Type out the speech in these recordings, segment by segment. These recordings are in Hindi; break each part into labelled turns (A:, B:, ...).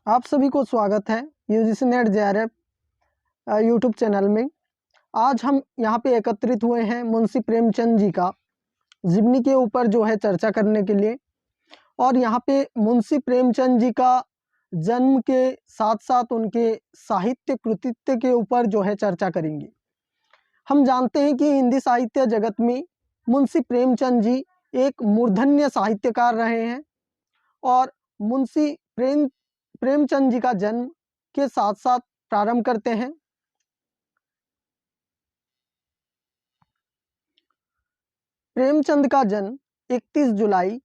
A: आप सभी को स्वागत है UGC net JRF YouTube channel में। आज हम यहाँ पे एकत्रित हुए हैं मुंशी प्रेमचंद जी का जीवनी के ऊपर जो है चर्चा करने के लिए। और यहाँ पे मुंशी प्रेमचंद जी का जन्म के साथ साथ उनके साहित्य कृतित्व के ऊपर जो है चर्चा करेंगे। हम जानते हैं कि हिंदी साहित्य जगत में मुंशी प्रेमचंद जी एक मूर्धन्य साहित्यकार रहे हैं। और मुंशी प्रेमचंद जी का जन्म के साथ साथ प्रारंभ करते हैं। प्रेमचंद का जन्म 31 जुलाई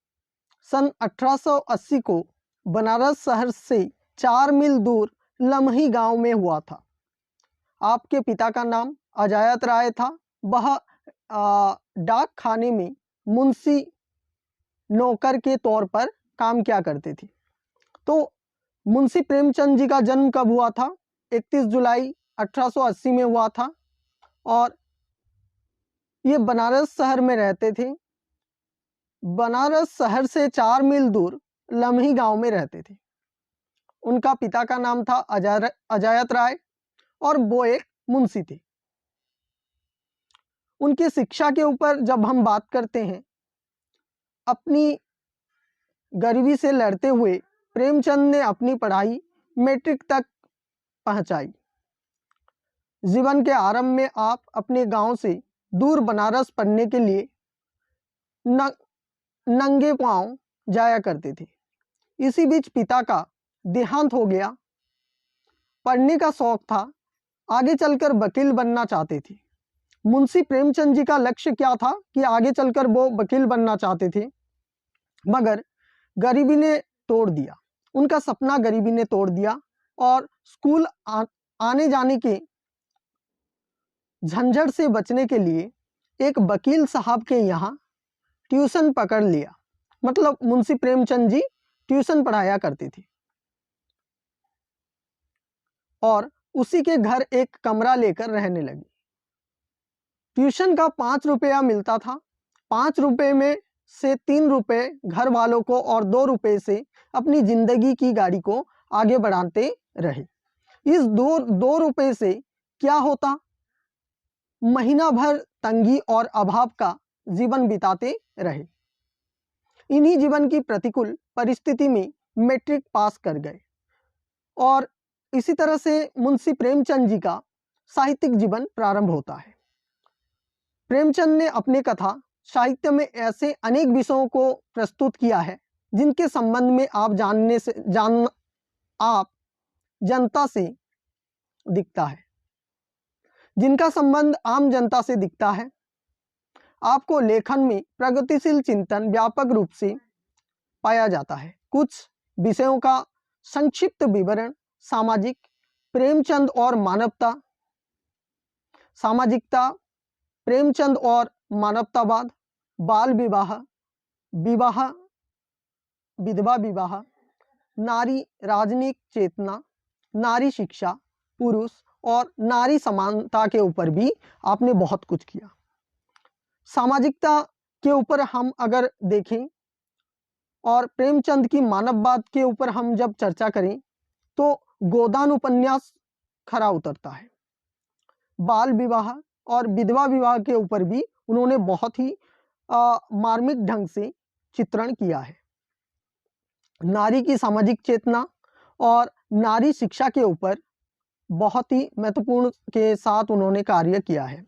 A: सन 1880 को बनारस शहर से 4 मील दूर लम्ही गांव में हुआ था। आपके पिता का नाम अजायत राय था। वह डाक खाने में मुंशी नौकर के तौर पर काम किया करते थे। तो मुंशी प्रेमचंद जी का जन्म कब हुआ था? 31 जुलाई 1880 में हुआ था। और ये बनारस शहर में रहते थे। बनारस शहर से 4 मील दूर लम्ही गांव में रहते थे। उनका पिता का नाम था अजायत राय और वो एक मुंशी थे। उनकी शिक्षा के ऊपर जब हम बात करते हैं, अपनी गरीबी से लड़ते हुए प्रेमचंद ने अपनी पढ़ाई मैट्रिक तक पहुंचाई। जीवन के आरंभ में आप अपने गांव से दूर बनारस पढ़ने के लिए नंगे पांव जाया करते थे। इसी बीच पिता का देहांत हो गया। पढ़ने का शौक था, आगे चलकर वकील बनना चाहते थे। मुंशी प्रेमचंद जी का लक्ष्य क्या था कि आगे चलकर वो वकील बनना चाहते थे, मगर गरीबी ने तोड़ दिया। उनका सपना गरीबी ने तोड़ दिया और स्कूल आने जाने के झंझट से बचने के लिए एक वकील साहब के यहाँ ट्यूशन पकड़ लिया। मतलब मुंशी प्रेमचंद जी ट्यूशन पढ़ाया करते थे और उसी के घर एक कमरा लेकर रहने लगे। ट्यूशन का 5 रुपया मिलता था। 5 रुपये में से 3 रुपये घर वालों को और 2 रुपये से अपनी जिंदगी की गाड़ी को आगे बढ़ाते रहे। इस दो रुपये से क्या होता? महीना भर तंगी और अभाव का जीवन बिताते रहे। इन्हीं जीवन की प्रतिकूल परिस्थिति में मैट्रिक पास कर गए और इसी तरह से मुंशी प्रेमचंद जी का साहित्यिक जीवन प्रारंभ होता है। प्रेमचंद ने अपने कथा साहित्य में ऐसे अनेक विषयों को प्रस्तुत किया है जिनके संबंध में आप जनता से दिखता है, जिनका संबंध आम जनता से दिखता है। आपको लेखन में प्रगतिशील चिंतन व्यापक रूप से पाया जाता है। कुछ विषयों का संक्षिप्त विवरण: सामाजिक, प्रेमचंद और मानवता, सामाजिकता, प्रेमचंद और मानवतावाद, बाल विवाह, विधवा विवाह, नारी राजनीतिक चेतना, नारी शिक्षा, पुरुष और नारी समानता के ऊपर भी आपने बहुत कुछ किया। सामाजिकता के ऊपर हम अगर देखें और प्रेमचंद की मानववाद के ऊपर हम जब चर्चा करें तो गोदान उपन्यास खरा उतरता है। बाल विवाह और विधवा विवाह के ऊपर भी उन्होंने बहुत ही मार्मिक ढंग से चित्रण किया है। नारी की सामाजिक चेतना और नारी शिक्षा के ऊपर बहुत ही महत्वपूर्ण के साथ उन्होंने कार्य किया है।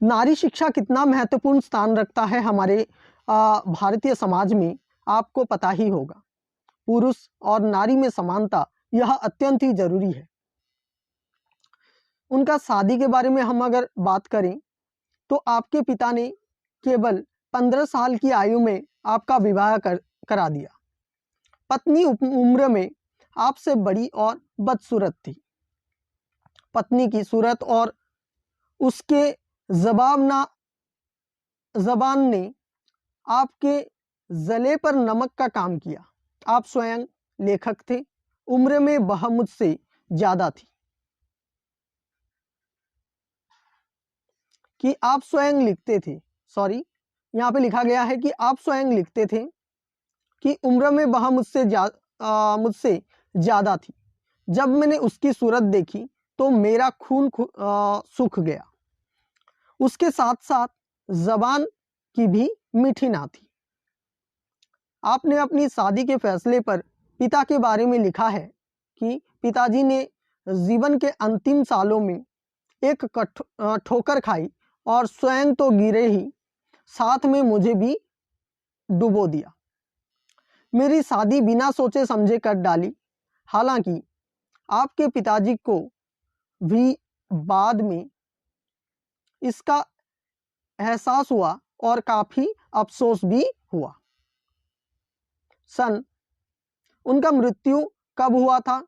A: नारी शिक्षा कितना महत्वपूर्ण स्थान रखता है हमारे भारतीय समाज में, आपको पता ही होगा। पुरुष और नारी में समानता यह अत्यंत ही जरूरी है। उनका शादी के बारे में हम अगर बात करें तो आपके पिता ने केवल 15 साल की आयु में आपका विवाह करा दिया। पत्नी उम्र में आपसे बड़ी और बदसूरत थी। पत्नी की सूरत और उसके जबान ने आपके जले पर नमक का काम किया। आप स्वयं लेखक थे। उम्र में वह मुझसे ज्यादा थी। कि आप स्वयं लिखते थे, सॉरी यहाँ पे लिखा गया है कि आप स्वयं लिखते थे कि उम्र में वह मुझसे ज्यादा थी। जब मैंने उसकी सूरत देखी तो मेरा खून सूख गया। उसके साथ साथ जबान की भी मीठी ना थी। आपने अपनी शादी के फैसले पर पिता के बारे में लिखा है कि पिताजी ने जीवन के अंतिम सालों में एक ठोकर खाई और स्वयं तो गिरे ही, साथ में मुझे भी डुबो दिया। मेरी शादी बिना सोचे समझे कर डाली। हालांकि आपके पिताजी को भी बाद में इसका एहसास हुआ और काफी अफसोस भी हुआ। उनका मृत्यु कब हुआ था?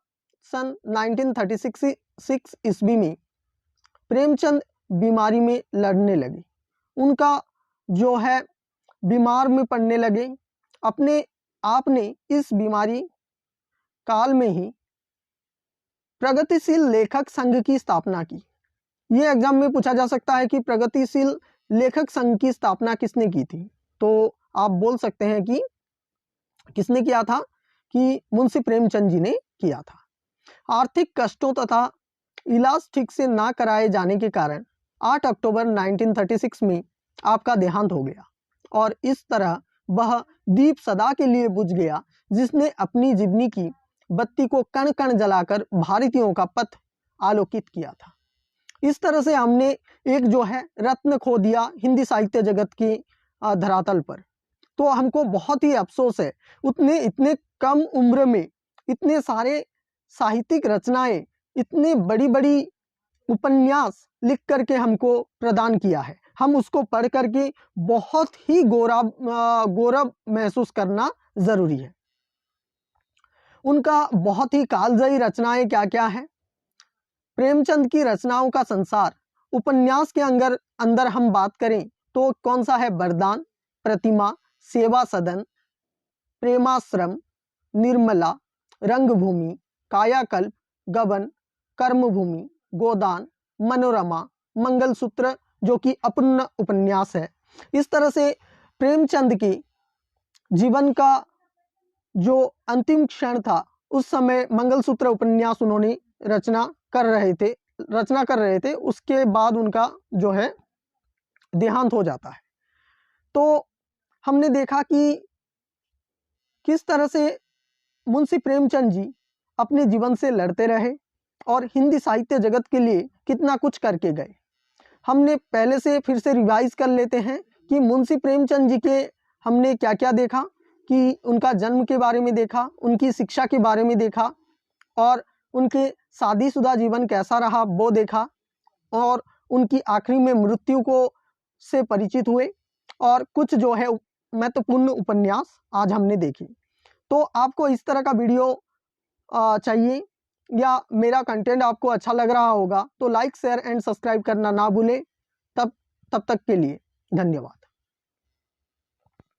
A: सन 1936 ईस्वी में प्रेमचंद बीमारी में लड़ने लगे। उनका जो है बीमार में पड़ने लगे। अपने आपने इस बीमारी काल में ही प्रगतिशील लेखक संघ की स्थापना की। ये एग्जाम में पूछा जा सकता है कि प्रगतिशील लेखक संघ की स्थापना किसने की थी? तो आप बोल सकते हैं कि किसने किया था? कि मुंशी प्रेमचंद जी ने किया था। आर्थिक कष्टों तथा इलाज ठीक से ना कराए जाने के कारण 8 अक्टूबर 1936 में आपका देहांत हो गया और इस तरह वह दीप सदा के लिए बुझ गया जिसने अपनी जीवनी की बत्ती को कण कण जलाकर भारतीयों का पथ आलोकित किया था। इस तरह से हमने एक जो है रत्न खो दिया हिंदी साहित्य जगत की धरातल पर। तो हमको बहुत ही अफसोस है, इतने कम उम्र में इतने सारे साहित्यिक रचनाएं, इतने बड़ी बड़ी उपन्यास लिख करके हमको प्रदान किया है। हम उसको पढ़ करके बहुत ही गौरव महसूस करना जरूरी है। उनका बहुत ही कालजयी रचनाएं क्या क्या है? प्रेमचंद की रचनाओं का संसार। उपन्यास के अंदर हम बात करें तो कौन सा है? वरदान, प्रतिमा, सेवा सदन, प्रेमाश्रम, निर्मला, रंगभूमि, कायाकल्प, गबन, कर्मभूमि, गोदान, मनोरमा, मंगलसूत्र जो कि अपूर्ण उपन्यास है। इस तरह से प्रेमचंद के जीवन का जो अंतिम क्षण था उस समय मंगलसूत्र उपन्यास उन्होंने रचना कर रहे थे। उसके बाद उनका जो है देहांत हो जाता है। तो हमने देखा कि किस तरह से मुंशी प्रेमचंद जी अपने जीवन से लड़ते रहे और हिंदी साहित्य जगत के लिए कितना कुछ करके गए। हमने पहले से फिर से रिवाइज कर लेते हैं कि मुंशी प्रेमचंद जी के हमने क्या क्या देखा, कि उनका जन्म के बारे में देखा, उनकी शिक्षा के बारे में देखा और उनके शादीशुदा जीवन कैसा रहा वो देखा और उनकी आखिरी में मृत्यु को से परिचित हुए और कुछ जो है महत्वपूर्ण उपन्यास आज हमने देखी। तो आपको इस तरह का वीडियो चाहिए या मेरा कंटेंट आपको अच्छा लग रहा होगा तो लाइक, शेयर एंड सब्सक्राइब करना ना भूलें। तब तक के लिए धन्यवाद।